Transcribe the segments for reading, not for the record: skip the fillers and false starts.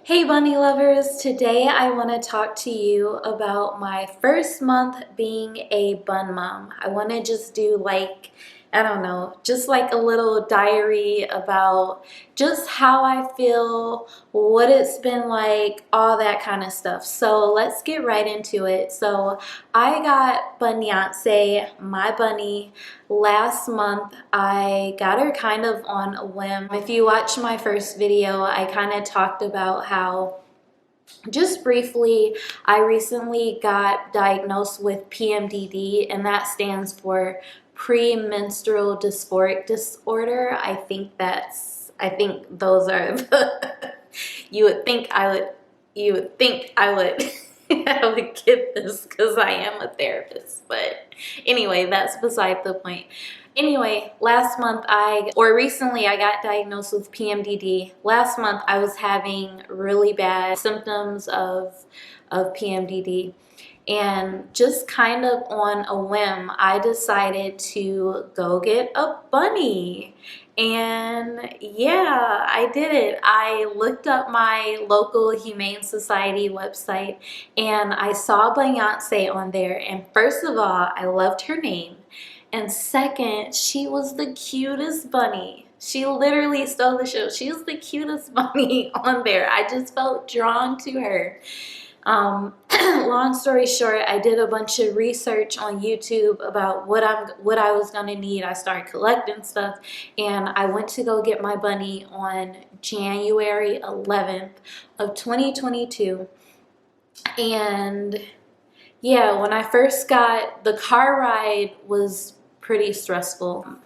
Hey bunny lovers, today I want to talk to you about my first month being a bun mom. I want to just do I don't know, just like a little diary about just how I feel, what it's been like, all that kind of stuff. So let's get right into it. So I got Beyonce, my bunny, last month. I got her kind of on a whim. If you watch my first video, I kind of talked about how, just briefly, I recently got diagnosed with PMDD, and that stands for premenstrual dysphoric disorder. I think those are the, you would think I would I would get this because I am a therapist, but anyway, that's beside the point. Anyway, recently I got diagnosed with PMDD. Last month I was having really bad symptoms of PMDD. And just kind of on a whim, I decided to go get a bunny. And yeah, I did it. I looked up my local Humane Society website and I saw Beyonce on there. And first of all, I loved her name. And second, she was the cutest bunny. She literally stole the show. She was the cutest bunny on there. I just felt drawn to her. Long story short, I did a bunch of research on YouTube about what I was gonna need. I started collecting stuff, and I went to go get my bunny on January 11th of 2022. And yeah, when I first got the car ride was pretty stressful.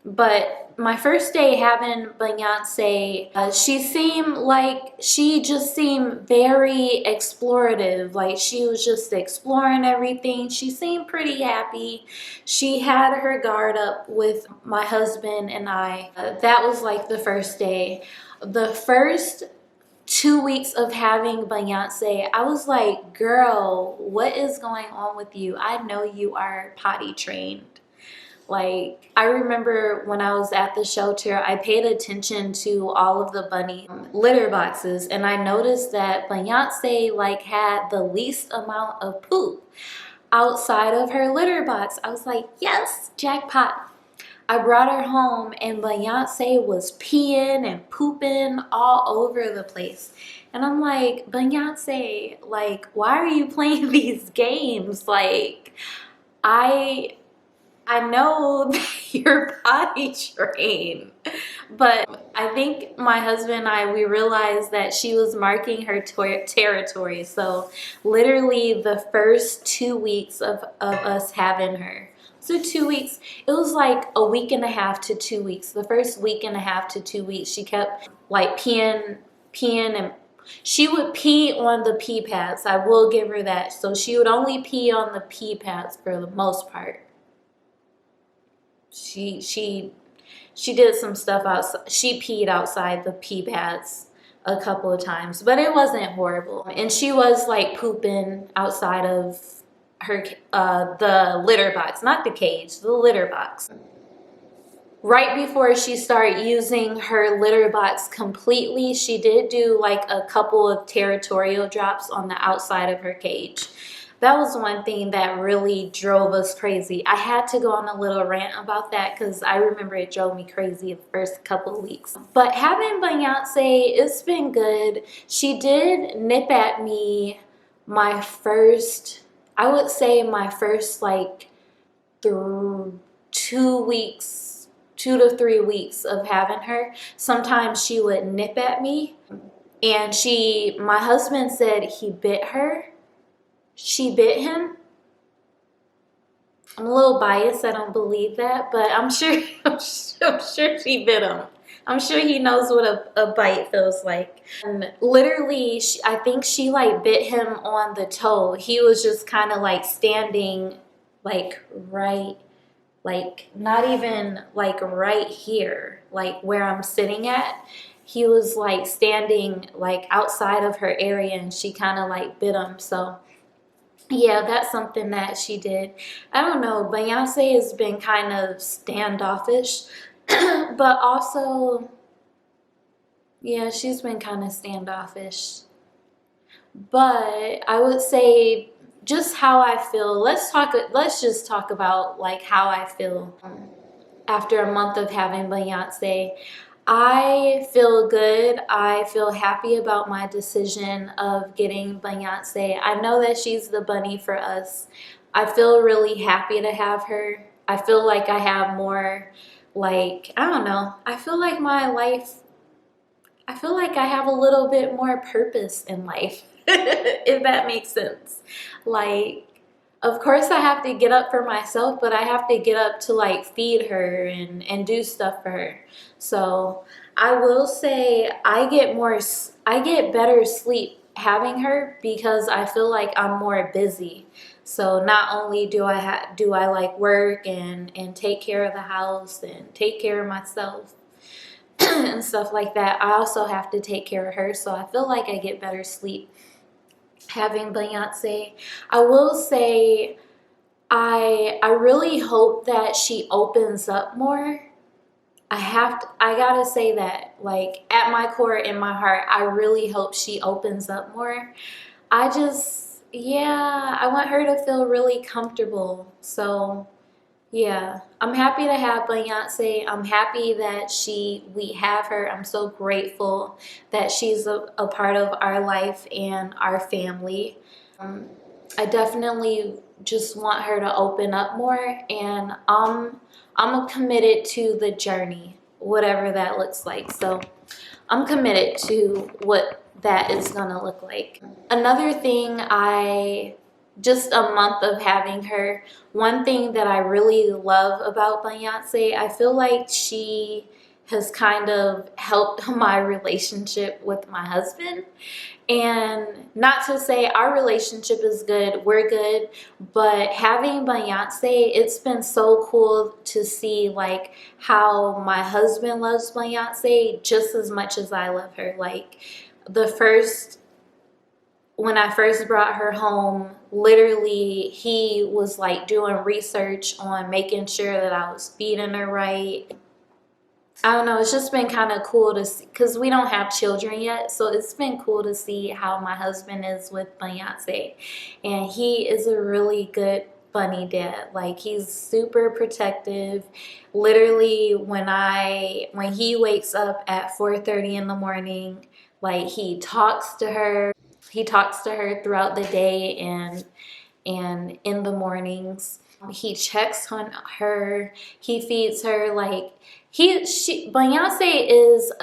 But my first day having Beyonce, she just seemed very explorative. Like she was just exploring everything. She seemed pretty happy. She had her guard up with my husband and I. That was like the first day. The first 2 weeks of having Beyonce, I was like, girl, what is going on with you? I know you are potty trained. Like, I remember when I was at the shelter, I paid attention to all of the bunny litter boxes, and I noticed that Beyonce had the least amount of poop outside of her litter box. I was like, yes, jackpot. I brought her home and Beyonce was peeing and pooping all over the place. And I'm like, Beyonce, why are you playing these games? I I know that you're potty trained, but I think my husband and I, we realized that she was marking her territory. So literally the first 2 weeks of us having her. So 2 weeks, it was like a week and a half to 2 weeks. The first week and a half to 2 weeks, she kept peeing and she would pee on the pee pads. I will give her that. So she would only pee on the pee pads for the most part. She did some stuff outside. She peed outside the pee pads a couple of times, but it wasn't horrible. And she was like pooping outside of her the litter box, not the cage, the litter box. Right before she started using her litter box completely, she did do like a couple of territorial drops on the outside of her cage. That was one thing that really drove us crazy. I had to go on a little rant about that because I remember it drove me crazy the first couple of weeks. But having Beyonce, it's been good. She did nip at me I would say my first through 2 weeks, 2 to 3 weeks of having her. Sometimes she would nip at me, and my husband said he bit her. She bit him. I'm a little biased. I don't believe that, but I'm sure I'm sure she bit him. I'm sure he knows what a bite feels like. And literally, I think she bit him on the toe. He was just kind of standing right, not even right here, where I'm sitting at. He was standing outside of her area, and she kind of bit him. So yeah, that's something that she did. I don't know, Beyonce has been kind of standoffish, but also, Yeah, she's been kind of standoffish. But I would say just how I feel. Let's just talk about like how I feel after a month of having Beyonce. I feel good. I feel happy about my decision of getting Beyonce. I know that she's the bunny for us. I feel really happy to have her. I feel like I have more, like, I don't know. I feel like my life, I feel like I have a little bit more purpose in life, if that makes sense. Like, of course I have to get up for myself, but I have to get up to like feed her and do stuff for her. So I will say I get better sleep having her because I feel like I'm more busy. So not only do I like work and take care of the house and take care of myself and stuff like that, I also have to take care of her. So I feel like I get better sleep having Beyonce. I will say I really hope that she opens up more. I gotta say that, like, at my core, in my heart, I really hope she opens up more. Yeah, I want her to feel really comfortable. So yeah, I'm happy to have Beyonce. I'm happy that we have her. I'm so grateful that she's a part of our life and our family. Um, I definitely just want her to open up more, and I'm committed to the journey, whatever that looks like. So I'm committed to what that is gonna look like. Another thing, just a month of having her, one thing that I really love about Beyonce, I feel like she has kind of helped my relationship with my husband. And not to say our relationship is good, we're good, but having Beyonce, it's been so cool to see like how my husband loves Beyonce just as much as I love her. Like the first when I first brought her home, literally he was like doing research on making sure that I was feeding her right. I don't know, it's just been kind of cool to see because we don't have children yet. So it's been cool to see how my husband is with Beyonce. And he is a really good bunny dad. Like he's super protective. Literally when he wakes up at 4:30 in the morning, like he talks to her throughout the day and in the mornings. He checks on her. He feeds her. Like Beyonce is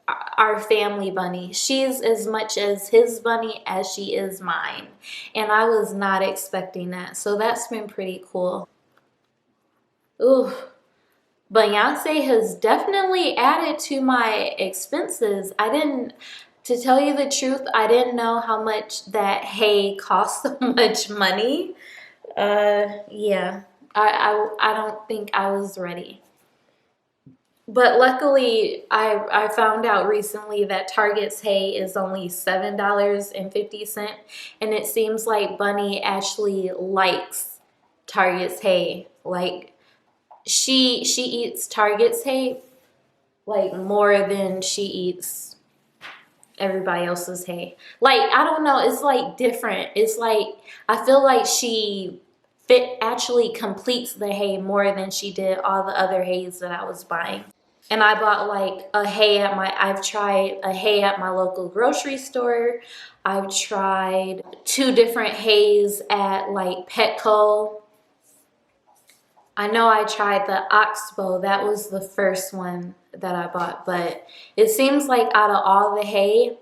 our family bunny. She's as much as his bunny as she is mine, and I was not expecting that. So that's been pretty cool. Ooh, Beyonce has definitely added to my expenses. To tell you the truth, I didn't know how much that hay cost so much money. Yeah, I don't think I was ready. But luckily, I found out recently that Target's hay is only $7.50, and it seems like Bunny actually likes Target's hay. Like she eats Target's hay like more than she eats everybody else's hay. Like I don't know, it's like different. It's like I feel like she fit actually completes the hay more than she did all the other hays that I was buying. And I bought like I've tried a hay at my local grocery store. I've tried two different hays at like Petco. I know I tried the Oxbow. That was the first one that I bought. But it seems like out of all the hay,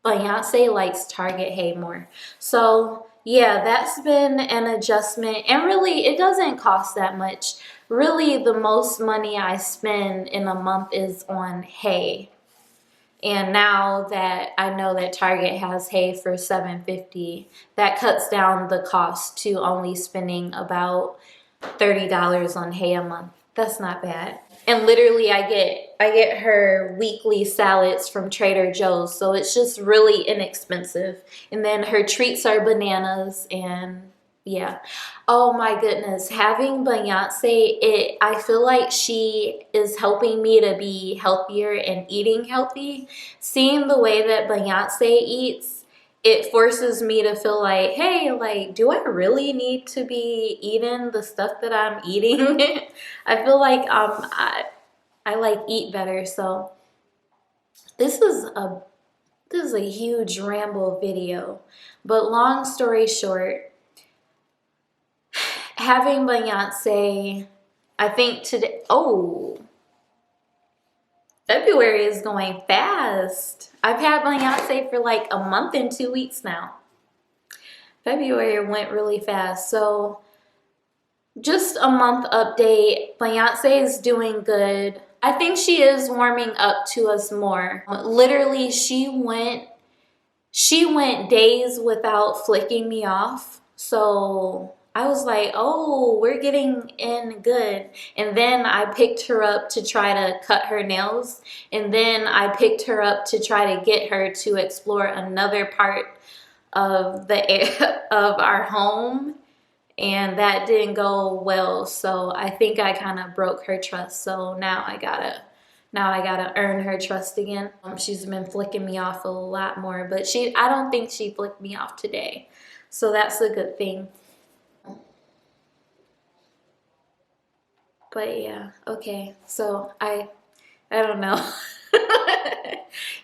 Beyonce likes Target hay more. So yeah, that's been an adjustment. And really, it doesn't cost that much. Really, the most money I spend in a month is on hay. And now that I know that Target has hay for $7.50, that cuts down the cost to only spending about $30 on hay a month. That's not bad. And literally I get her weekly salads from Trader Joe's, so it's just really inexpensive. And then her treats are bananas, and Yeah. Oh my goodness. Having Beyonce, I feel like she is helping me to be healthier and eating healthy. Seeing the way that Beyonce eats, it forces me to feel like, hey, like, do I really need to be eating the stuff that I'm eating? I feel like I like eat better. So this is a this is a huge ramble video. But long story short, having Beyonce, I think today, oh, February is going fast. I've had Beyonce for like a month and 2 weeks now. February went really fast. So just a month update. Beyonce is doing good. I think she is warming up to us more. Literally, she went days without flicking me off. So I was like, oh, we're getting in good. And then I picked her up to try to cut her nails. And then I picked her up to try to get her to explore another part of of our home. And that didn't go well. So I think I kind of broke her trust. So now I gotta earn her trust again. She's been flicking me off a lot more, but I don't think she flicked me off today. So that's a good thing. But yeah, okay. So I don't know.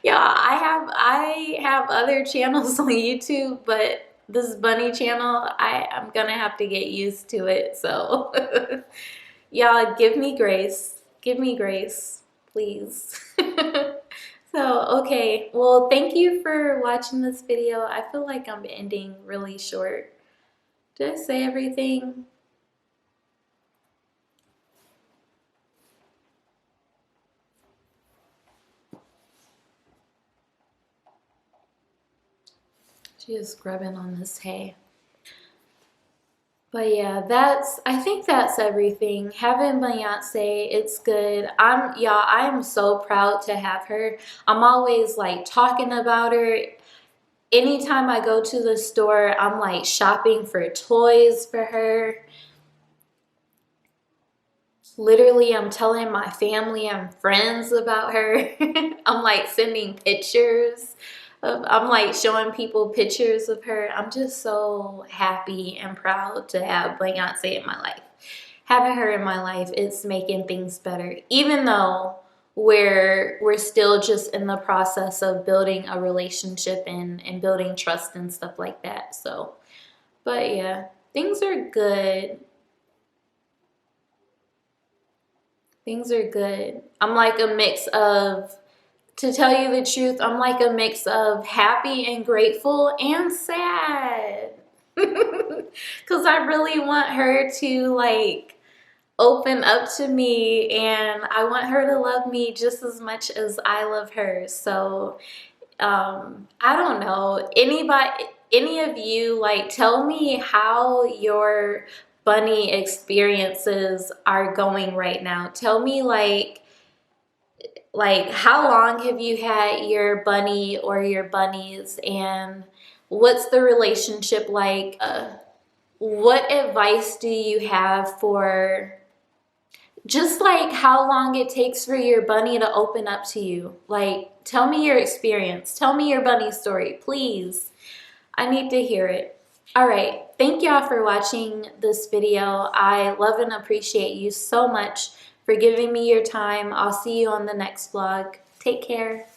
Yeah, I have other channels on YouTube, but this bunny channel, I'm gonna have to get used to it. So y'all give me grace. Give me grace, please. So, okay. Well, thank you for watching this video. I feel like I'm ending really short. Did I say everything? She is grubbing on this hay. But yeah, I think that's everything. Having Beyonce, it's good. I am so proud to have her. I'm always like talking about her. Anytime I go to the store, I'm like shopping for toys for her. Literally, I'm telling my family and friends about her. I'm like sending pictures. I'm like showing people pictures of her. I'm just so happy and proud to have Beyonce in my life. Having her in my life, it's making things better. Even though we're still just in the process of building a relationship and building trust and stuff like that. So, but yeah, things are good. Things are good. I'm like a mix of, to tell you the truth, I'm like a mix of happy and grateful and sad. Because I really want her to like open up to me, and I want her to love me just as much as I love her. So I don't know, any of you, like, tell me how your bunny experiences are going right now. Tell me like how long have you had your bunny or your bunnies, and what's the relationship like? What advice do you have for just like how long it takes for your bunny to open up to you? Like, tell me your experience. Tell me your bunny story, please. I need to hear it. All right. Thank y'all for watching this video. I love and appreciate you so much for giving me your time. I'll see you on the next vlog. Take care.